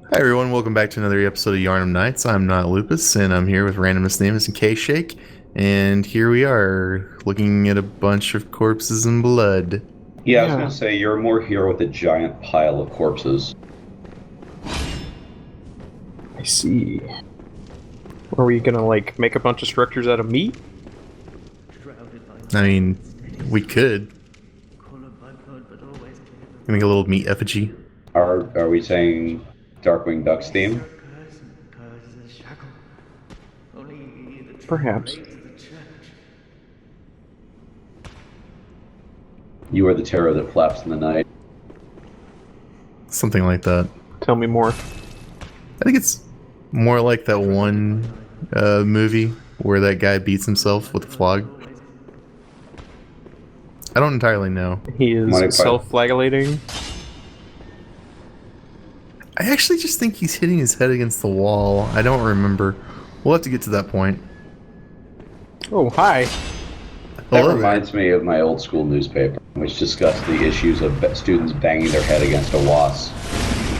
Hi everyone, welcome back to another episode of Yharnam Nights. I'm not Lupus, and I'm here with Randomus Namus and Kshake, and here we are, looking at a bunch of corpses and blood. Yeah, I was gonna say you're more here with a giant pile of corpses. I see. Are we gonna, like, make a bunch of structures out of meat? I mean, we could. Make a little meat effigy. Are we saying Darkwing Duck's theme? Perhaps. You are the terror that flaps in the night. Something like that. Tell me more. I think it's more like that one movie where that guy beats himself with a flog. I don't entirely know. He is self-flagellating. I actually just think he's hitting his head against the wall. I don't remember. We'll have to get to that point. Oh, hi. That Hello reminds me of my old school newspaper, which discussed the issues of students banging their head against a wasp.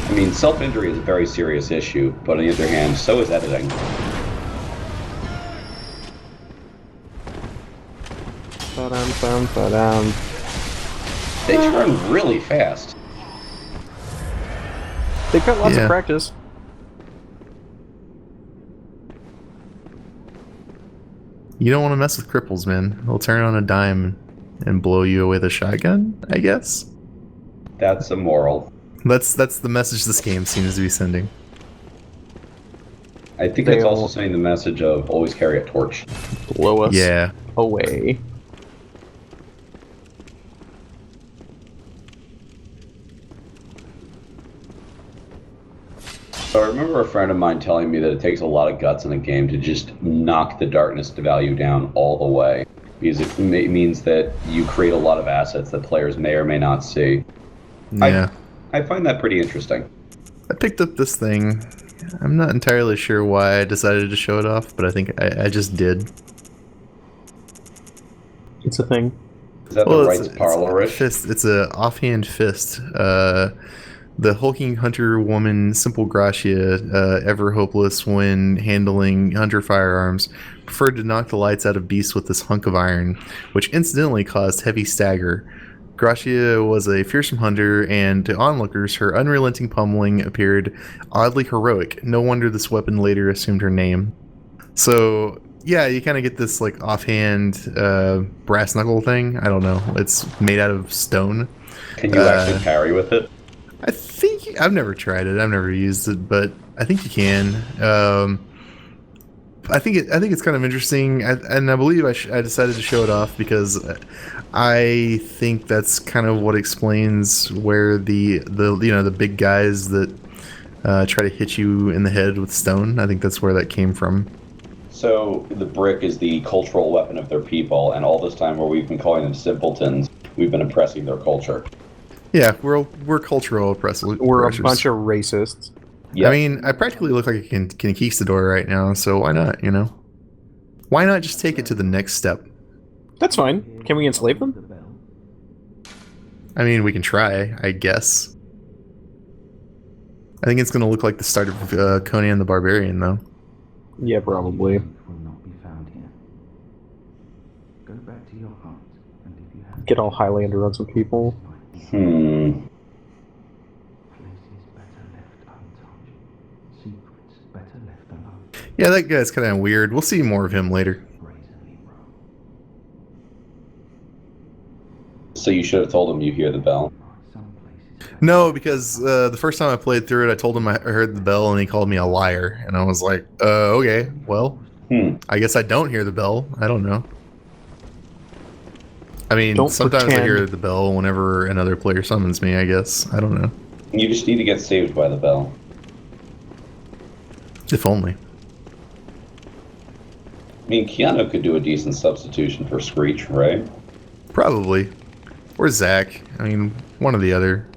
I mean, self-injury is a very serious issue, but on the other hand, so is editing. They turn really fast. They've got lots of practice. You don't want to mess with cripples, man. They'll turn on a dime and blow you away with a shotgun, I guess? That's immoral. That's the message this game seems to be sending. I think it's also sending the message of always carry a torch. Blow us away. So I remember a friend of mine telling me that it takes a lot of guts in a game to just knock the darkness value down all the way, because it means that you create a lot of assets that players may or may not see. Yeah. I find that pretty interesting. I picked up this thing. I'm not entirely sure why I decided to show it off, but I think I just did. It's a thing. Is that the rights parlor-ish? It's a offhand fist. The hulking hunter woman, Simple Gracia, ever hopeless when handling hunter firearms, preferred to knock the lights out of beasts with this hunk of iron, which incidentally caused heavy stagger. Gracia was a fearsome hunter, and to onlookers, her unrelenting pummeling appeared oddly heroic. No wonder this weapon later assumed her name. So, yeah, you kind of get this like offhand brass knuckle thing. I don't know. It's made out of stone. Can you actually parry with it? I think I've never tried it. I've never used it, but I think you can. I think it's kind of interesting, and I believe I decided to show it off because I think that's kind of what explains where the big guys that try to hit you in the head with stone. I think that's where that came from. So the brick is the cultural weapon of their people, and all this time where we've been calling them simpletons, we've been oppressing their culture. Yeah, we're cultural oppressors. We're a bunch of racists. Yep. I mean, I practically look like a conquistador right now, so why not, you know? Why not just take it to the next step? That's fine. Can we enslave them? I mean, we can try, I guess. I think it's going to look like the start of Conan the Barbarian, though. Yeah, probably. Get all Highlander on some people. Yeah, that guy's kind of weird. We'll see more of him later. So you should have told him you hear the bell. No, because the first time I played through it, I told him I heard the bell, and he called me a liar. And I was like, okay, well, I guess I don't hear the bell. I don't know. I mean, sometimes I hear the bell whenever another player summons me, I guess. I don't know. You just need to get saved by the bell. If only. I mean, Keanu could do a decent substitution for Screech, right? Probably. Or Zach. I mean, one or the other.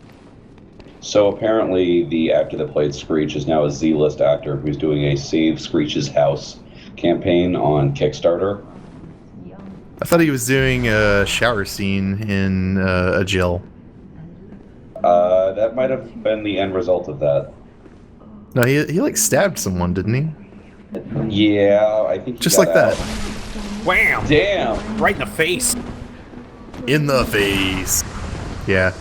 So apparently the actor that played Screech is now a Z-list actor who's doing a Save Screech's House campaign on Kickstarter. I thought he was doing a shower scene in a jail. That might have been the end result of that. No, he like stabbed someone, didn't he? Yeah, I think he Just got like that. out. Wham! Damn! Right in the face. In the face. Yeah.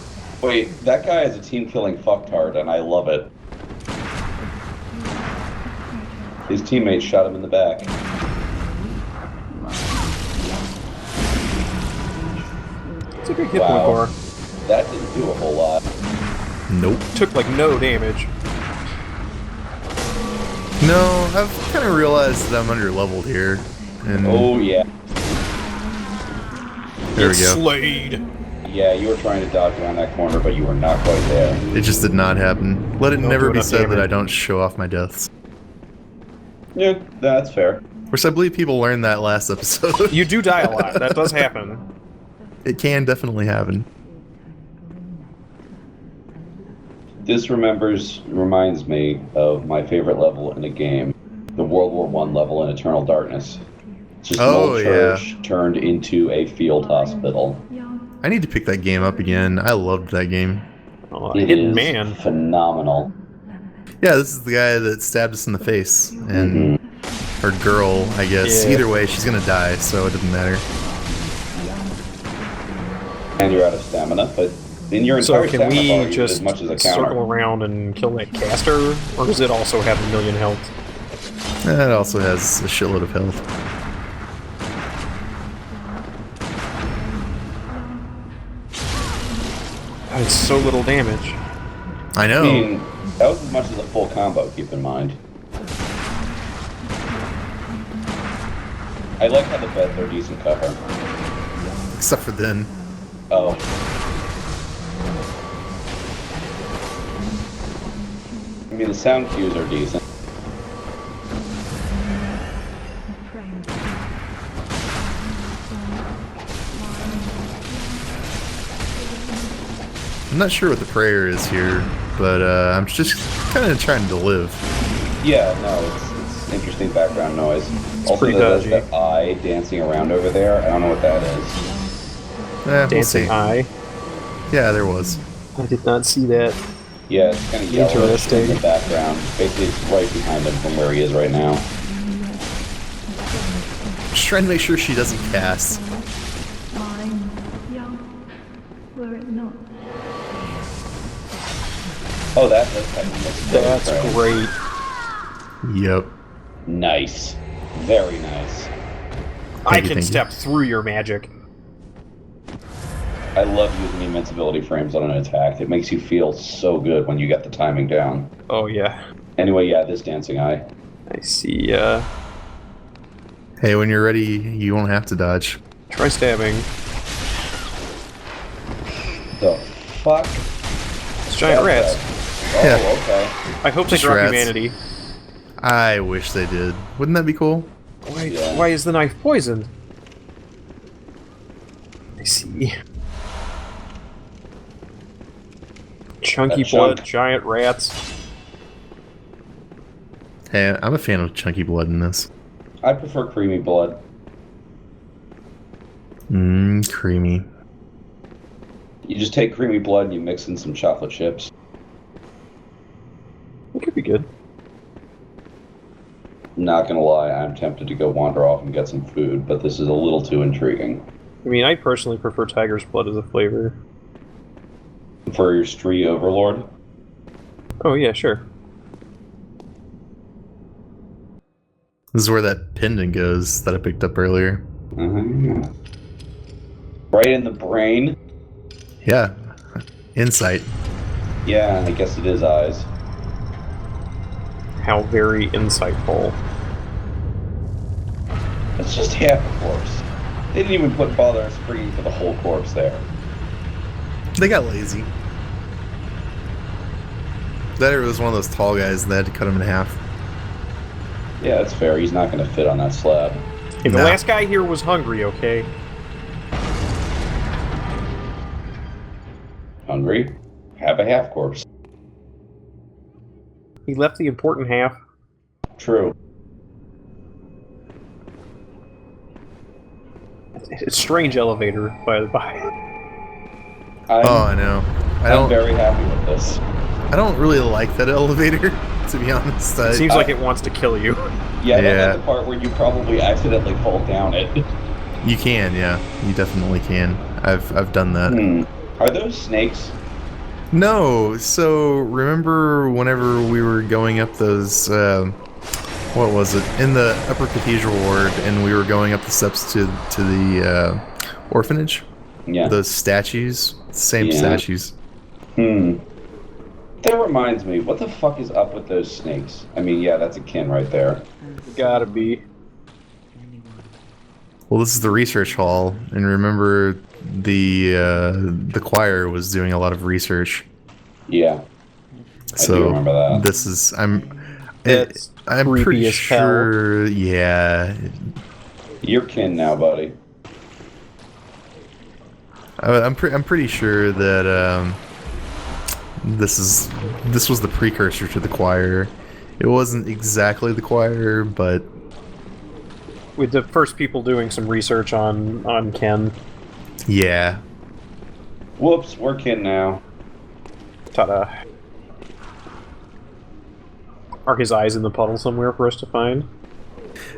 Wait, that guy is a team-killing fucktard, and I love it. His teammates shot him in the back. It's a good hit point for her. That didn't do a whole lot. Nope. Took like no damage. No, I've kind of realized that I'm under-leveled here. And Oh, yeah. there we Get go. slayed. Yeah, you were trying to dodge around that corner, but you were not quite there. It just did not happen. Let it Don't never do be enough said that damage. I don't show off my deaths. Yeah, that's fair. Which I believe people learned that last episode. You do die a lot. That does happen. It can definitely happen. This reminds me of my favorite level in a game, the World War I level in Eternal Darkness. It's just an Oh, old church turned into a field hospital. I need to pick that game up again. I loved that game. Oh, It hidden is man. phenomenal. Yeah, this is the guy that stabbed us in the face. And or girl, I guess. Yeah. Either way, she's gonna die, so it doesn't matter. And you're out of stamina, but in your So entire can stamina bar, we you get just as much as a circle counter. around and kill that caster, or does it also have 1,000,000 health? It also has a shitload of health. God, it's so little damage. I know. I mean, that was as much as a full combo, keep in mind. I like how the beds are decent cover. Except for then. Oh. I mean, the sound cues are decent. I'm not sure what the prayer is here, but I'm just kind of trying to live. Yeah, no, it's interesting background noise. Also, pretty there's dodgy. that eye dancing around over there. I don't know what that is. We'll Dancing see. eye. Yeah, there was. I did not see that. Yeah, it's kind of yellowish in Interesting. the background. Basically, it's right behind him from where he is right now. Just trying to make sure she doesn't cast. Mine, young, were it not. Oh, that does kind of look very That's bright. great. Yep. Nice. Very nice. I you, can thank you. step through your magic. I love using invincibility frames on an attack. It makes you feel so good when you get the timing down. Oh yeah. Anyway, yeah, this dancing eye. I see, Hey, when you're ready, you won't have to dodge. try stabbing. The fuck? It's giant rats. Oh, Yeah. okay. I hope they Just drop rats. humanity. I wish they did. Wouldn't that be cool? Yeah. Why is the knife poisoned? I see. Chunky That chunk. blood, giant rats. Hey, I'm a fan of chunky blood in this. I prefer creamy blood. Creamy. You just take creamy blood and you mix in some chocolate chips. It could be good. Not gonna lie, I'm tempted to go wander off and get some food, but this is a little too intriguing. I mean, I personally prefer tiger's blood as a flavor. For your Stree Overlord? Oh yeah, sure. This is where that pendant goes that I picked up earlier. Mhm. Right in the brain? Yeah. Insight. Yeah, I guess it is eyes. How very insightful. It's just half a corpse. They didn't even bother springing for the whole corpse there. They got lazy. That or it was one of those tall guys and they had to cut him in half. Yeah, that's fair. He's not going to fit on that slab. Hey, the No. last guy here was hungry, okay? Hungry? Have a half corpse. He left the important half. True. It's a strange elevator, by the by. I'm, Oh, I know. I'm very happy with this. I don't really like that elevator. to be honest. It seems like it wants to kill you. Yeah, I don't Yeah. like the part where you probably accidentally fall down it. You can, yeah. You definitely can. I've done that. Are those snakes? No, so remember whenever we were going up those, what was it, in the upper cathedral ward, and we were going up the steps to the orphanage? Yeah. Those statues? Same Yeah. statues. That reminds me, what the fuck is up with those snakes? I mean, yeah, that's a kin right there. Gotta be. Well, this is the research hall, and remember the choir was doing a lot of research. Yeah. So I do remember that. this is That's I'm creepy pretty as hell. sure. Yeah, You're kin now, buddy. I'm pretty sure that this was the precursor to the choir. It wasn't exactly the choir, but With the first people doing some research on Ken. yeah. Whoops, we're kin now. Ta-da. Are his eyes in the puddle somewhere for us to find?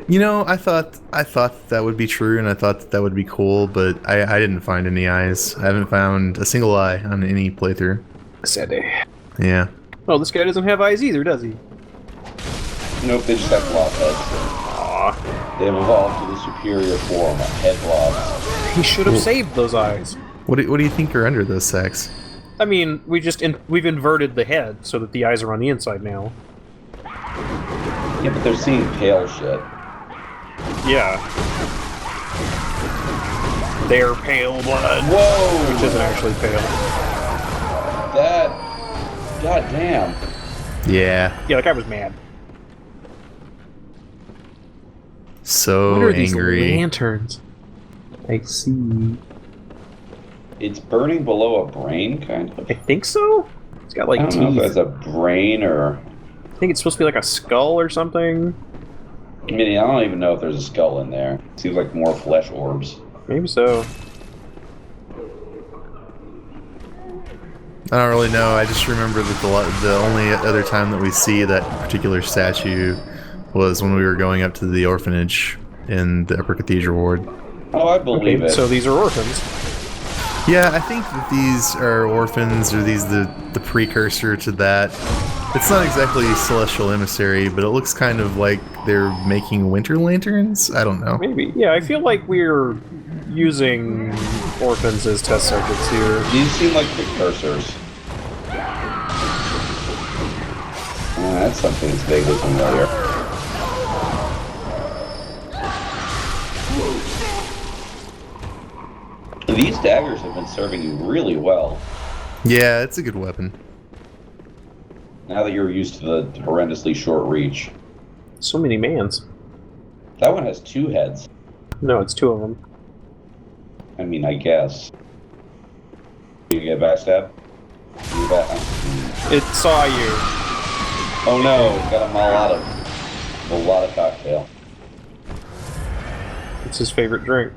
You know, I thought that would be true, and I thought that would be cool, but I didn't find any eyes. I haven't found a single eye on any playthrough. Sad day. Yeah. Oh, this guy doesn't have eyes either, does he? Nope, they just have blob heads. Aw. They have evolved to the superior form of head blobs. He should have saved those eyes. What do you think are under those sacks? I mean, we've inverted the head so that the eyes are on the inside now. Yeah, but they're seeing pale shit. Yeah. They're pale blood. Whoa! Which isn't actually pale. That... God damn. Yeah. Yeah, like I was mad. So What are these angry. lanterns? I see. It's burning below a brain, kind of? I think so? It's got like I don't know if teeth. that's a brain or... I think it's supposed to be like a skull or something. I mean, I don't even know if there's a skull in there. Seems like more flesh orbs. Maybe so. I don't really know. I just remember that the only other time that we see that particular statue was when we were going up to the orphanage in the Upper Cathedral Ward. Oh, I believe Okay, it. so these are orphans. Yeah, I think that these are orphans, or these the precursor to that. It's not exactly celestial emissary, but it looks kind of like they're making winter lanterns. I don't know. Maybe. Yeah, I feel like we're using orphans as test subjects here. These seem like precursors. That's something that's vaguely familiar. These daggers have been serving you really well. Yeah, it's a good weapon. Now that you're used to the horrendously short reach. So many mans. That one has two heads. No, it's two of them. I mean, I guess. You get backstab? You It saw you. Oh no, got a lot of cocktail. It's his favorite drink.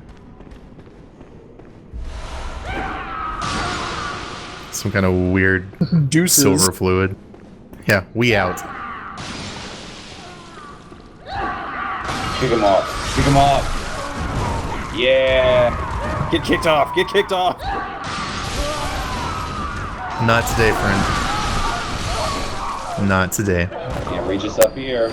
Some kind of weird Deuces. silver fluid. Yeah, we out. Kick him off. Kick him off. Yeah. Get kicked off. Get kicked off. Not today, friend. Not today. Can't reach us up here.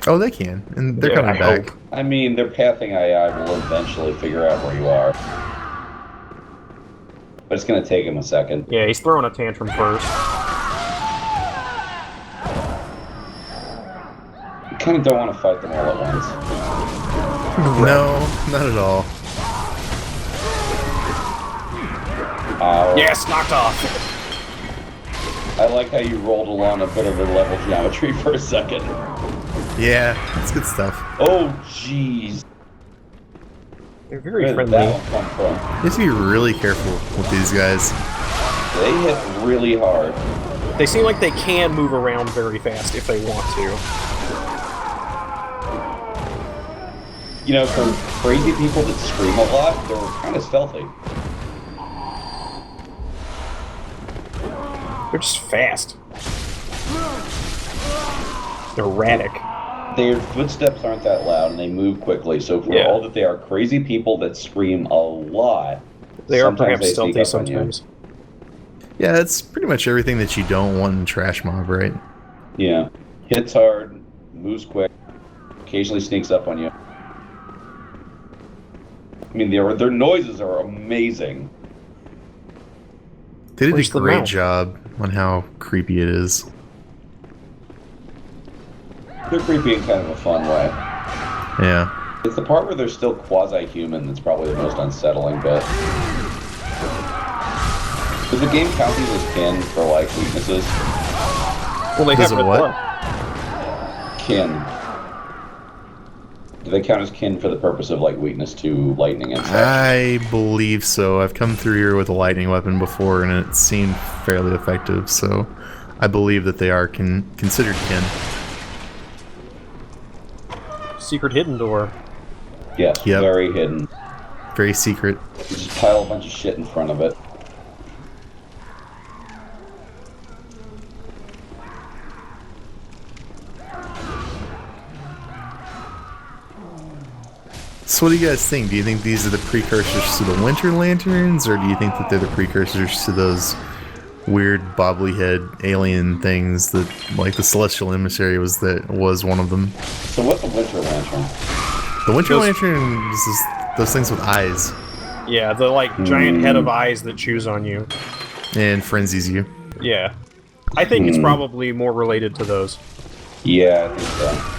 Oh, they can, and they're Yeah, coming I back. hope. I mean, their pathing AI will eventually figure out where you are. But it's gonna take him a second. Yeah, he's throwing a tantrum first. You kind of don't want to fight them all at once. No, not at all. Ow. Yes, knocked off. I like how you rolled along a bit of a level geometry for a second. Yeah, that's good stuff. Oh, jeez. They're very Where did friendly. that one come from? You have to be really careful with these guys. They hit really hard. They seem like they can move around very fast if they want to. You know, for crazy people that scream a lot, they're kind of stealthy. They're just fast. Erratic. Their footsteps aren't that loud, and they move quickly. So for all that they are crazy people that scream a lot, they are sometimes perhaps they sneak stealthy up on you. sometimes. Yeah, it's pretty much everything that you don't want in Trash Mob, right? Yeah. Hits hard, moves quick, occasionally sneaks up on you. I mean, their noises are amazing. They did Where's a the great mouth? job on how creepy it is. They're creepy in kind of a fun way. Yeah. It's the part where they're still quasi-human that's probably the most unsettling bit. Does the game count these as kin for, like, weaknesses? Well, they Does have it red what? blood. Kin. Do they count as kin for the purpose of, like, weakness to lightning and such? I believe so. I've come through here with a lightning weapon before, and it seemed fairly effective, so I believe that they are considered kin. Secret hidden door. Yes, Yep. very hidden. Very secret. You just pile a bunch of shit in front of it. So what do you guys think? Do you think these are the precursors to the Winter Lanterns, or do you think that they're the precursors to those weird bobbly head alien things that, like, the Celestial Emissary was one of them? So what's a Winter Lantern? The Winter Those- Lantern is those things with eyes Yeah, the like giant head of eyes that chews on you. and frenzies you. Yeah. I think it's probably more related to those. Yeah, I think so.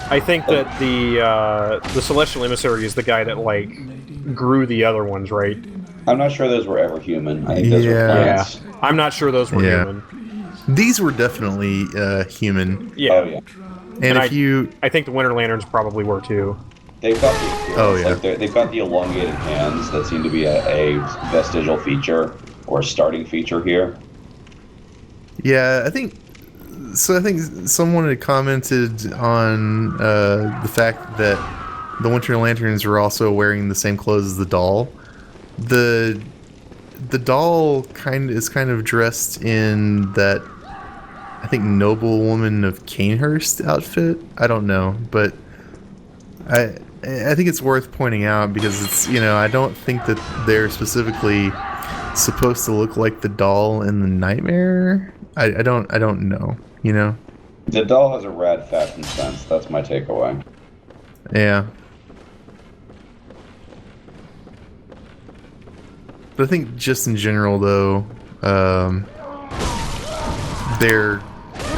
I think that the Celestial Emissary is the guy that, like, grew the other ones, right? I'm not sure those were ever human. I think those were Yeah. plants. I'm not sure those were Yeah. human. These were definitely human. Yeah. Oh, yeah. And And if you... I think the Winter Lanterns probably were too. They've got the Oh, yeah. like they've got the elongated hands that seem to be a vestigial feature or a starting feature here. Yeah, I think someone had commented on the fact that the Winter Lanterns were also wearing the same clothes as the doll. The doll is kind of dressed in that, I think, noblewoman of Canehurst outfit. I don't know, but I think it's worth pointing out because it's, I don't think that they're specifically supposed to look like the doll in the Nightmare. I don't know, The doll has a rad fashion sense. That's my takeaway. Yeah. But I think just in general, though,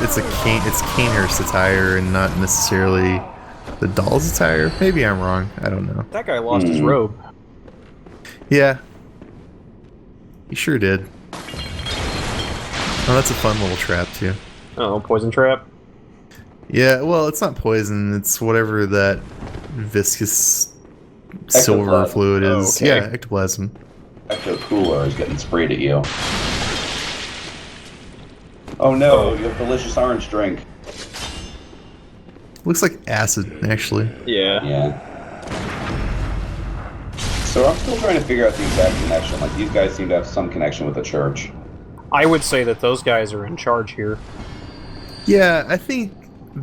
it's Canehurst attire and not necessarily the doll's attire. Maybe I'm wrong. I don't know. That guy lost his robe. Yeah. He sure did. Oh, that's a fun little trap, too. Oh, poison trap. Yeah, well, it's not poison. It's whatever that viscous silver Ectoplasm. fluid Oh, is. okay. Yeah, ectoplasm. Ecto Cooler is getting sprayed at you. Oh no, you have delicious orange drink. Looks like acid, actually. Yeah. Yeah. So I'm still trying to figure out the exact connection. Like, these guys seem to have some connection with the church. I would say that those guys are in charge here. Yeah, I think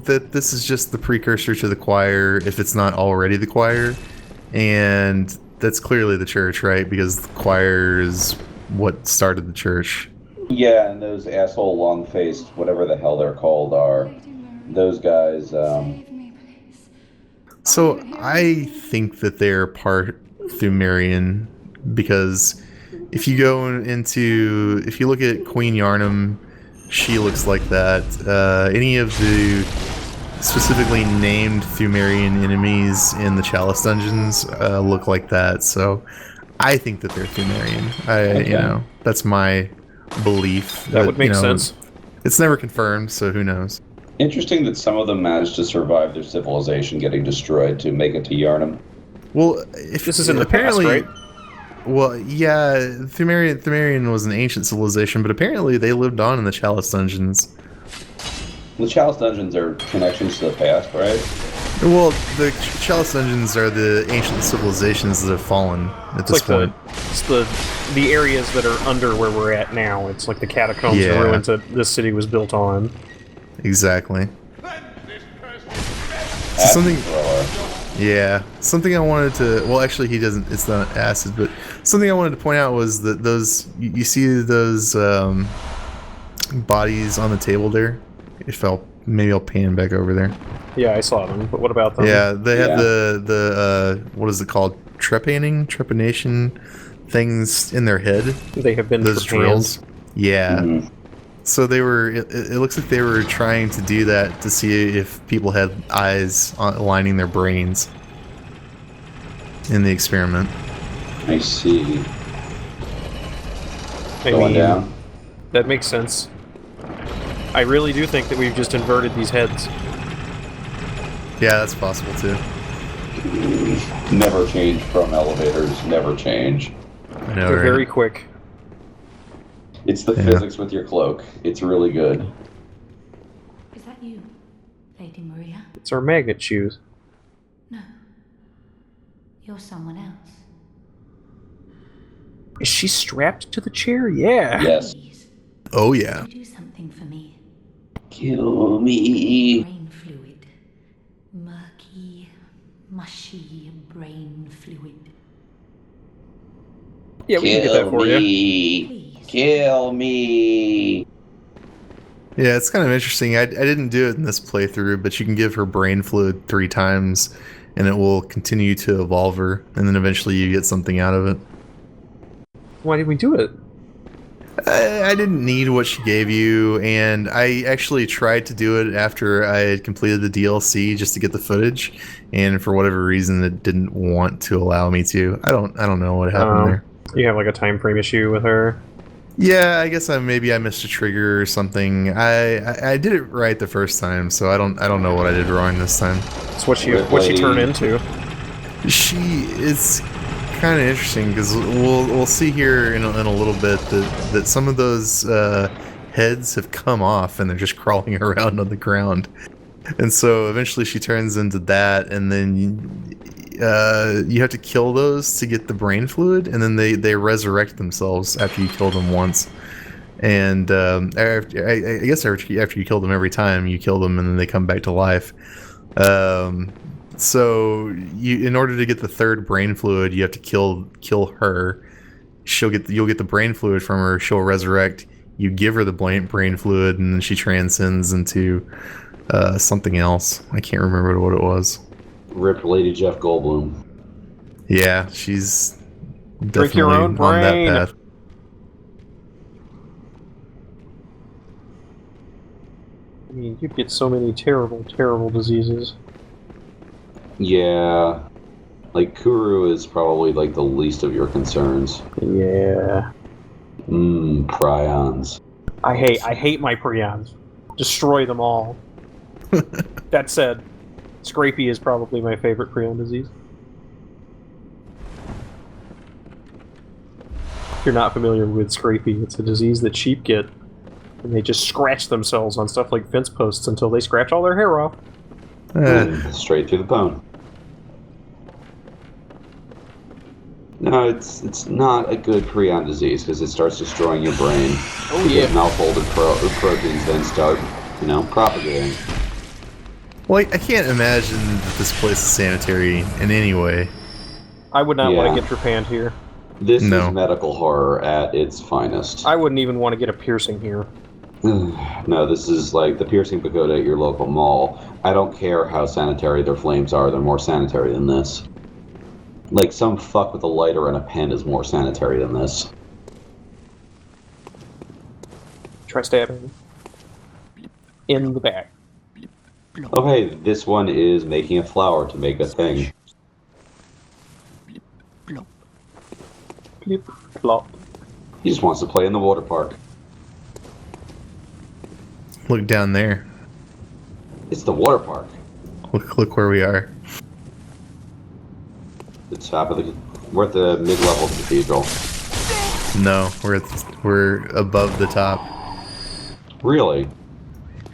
that this is just the precursor to the choir, if it's not already the choir. And that's clearly the church, right? Because the choir is what started the church. Yeah, and those asshole long-faced, whatever the hell they're called, are those guys. So I think that they're part Thumerian because if you look at Queen Yharnam, she looks like that. Any of the specifically named Thumerian enemies in the Chalice dungeons look like that. So I think that they're Thumerian. Okay. That's my belief. That would make sense. It's never confirmed, so who knows? Interesting that some of them managed to survive their civilization getting destroyed to make it to Yharnam. Well, if This is in the past, apparently, right? Well, yeah, Thumerian was an ancient civilization, but apparently they lived on in the Chalice dungeons. The Chalice dungeons are connections to the past, right? Well, the Chalice dungeons are the ancient civilizations that have fallen at this It's like point. the areas that are under where we're at now. It's like the catacombs Yeah. and ruins that this city was built on. Exactly. So something, yeah, something I wanted to. Well, actually, he doesn't. It's not acid, but something I wanted to point out was that those you see those bodies on the table there. If I'll maybe I'll pan back over there. Yeah, I saw them, but what about them? Yeah, they had the what is it called? Trepanation things in their head. They have been Those trepanned. drills. Yeah. Mhm. So they were. It looks like they were trying to do that to see if people had eyes lining their brains in the experiment. I see. I Going mean, down. that makes sense. I really do think that we've just inverted these heads. Yeah, that's possible too. Never change from elevators. Never change. I know, They're right? very quick. It's the Yeah. physics with your cloak. It's really good. Is that you, Lady Maria? It's our magnet shoes. No. You're someone else. Is she strapped to the chair? Yeah. Yes. Please, Oh yeah. do something for me. Kill me. Brain fluid. Murky, mushy brain fluid. Yeah, we can get that for you. Please. Kill me. Yeah, it's kind of interesting. I didn't do it in this playthrough, but you can give her brain fluid 3 times, and it will continue to evolve her, and then eventually you get something out of it. Why did we do it? I didn't need what she gave you, and I actually tried to do it after I had completed the DLC just to get the footage, and for whatever reason, it didn't want to allow me to. I don't know what happened there. You have like a time frame issue with her. Yeah, I guess maybe I missed a trigger or something. I did it right the first time, so I don't know what I did wrong this time. It's what she turned into. She is kind of interesting because we'll see here in a little bit that some of those heads have come off and they're just crawling around on the ground, and so eventually she turns into that, and then you have to kill those to get the brain fluid, and then they resurrect themselves after you kill them once. And I guess after you kill them every time, you kill them and then they come back to life. So in order to get the third brain fluid, you have to kill her. You'll get the brain fluid from her. She'll resurrect. You give her the brain fluid, and then she transcends into something else. I can't remember what it was. Rip Lady Jeff Goldblum. Yeah, she's Drink your definitely own on that brain. path. I mean, you get so many terrible, terrible diseases. Yeah. Like, Kuru is probably, like, the least of your concerns. Yeah. Prions. I hate my prions. Destroy them all. That said, Scrapie is probably my favorite prion disease. If you're not familiar with Scrapie, it's a disease that sheep get, and they just scratch themselves on stuff like fence posts until they scratch all their hair off. Straight through the bone. No, it's not a good prion disease because it starts destroying your brain. Oh yeah. Malfolded proteins then start, propagating. Well, I can't imagine that this place is sanitary in any way. I would not want Yeah. to get trepanned here. This No. is medical horror at its finest. I wouldn't even want to get a piercing here. No, this is like the piercing pagoda at your local mall. I don't care how sanitary their flames are, they're more sanitary than this. Like, some fuck with a lighter and a pen is more sanitary than this. Try stabbing. In the back. Oh hey, this one is making a flower to make a thing. Plip, plop. He just wants to play in the water park. Look down there. It's the water park. Look where we are. The top of the... We're at the mid-level cathedral. No, we're above the top. Really?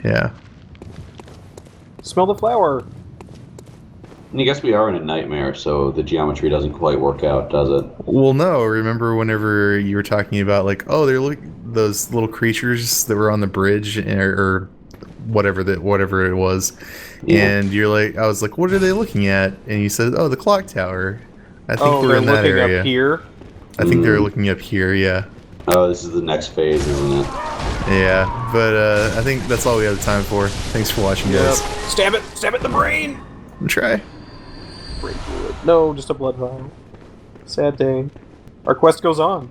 Yeah. Smell the flower. And I guess we are in a nightmare, so the geometry doesn't quite work out, does it? Well, no. Remember whenever you were talking about those little creatures that were on the bridge or whatever it was. Yeah. And you're like, I was like, what are they looking at? And you said, oh, the clock tower. I think Oh, we're they're in that looking area. up here. I think they were looking up here. Yeah. Oh, this is the next phase, isn't it? Yeah. But I think that's all we have time for. Thanks for watching, Yep. guys. Stab it! Stab it in the brain! Try. Brain fluid. No, just a blood vial. Sad day. Our quest goes on.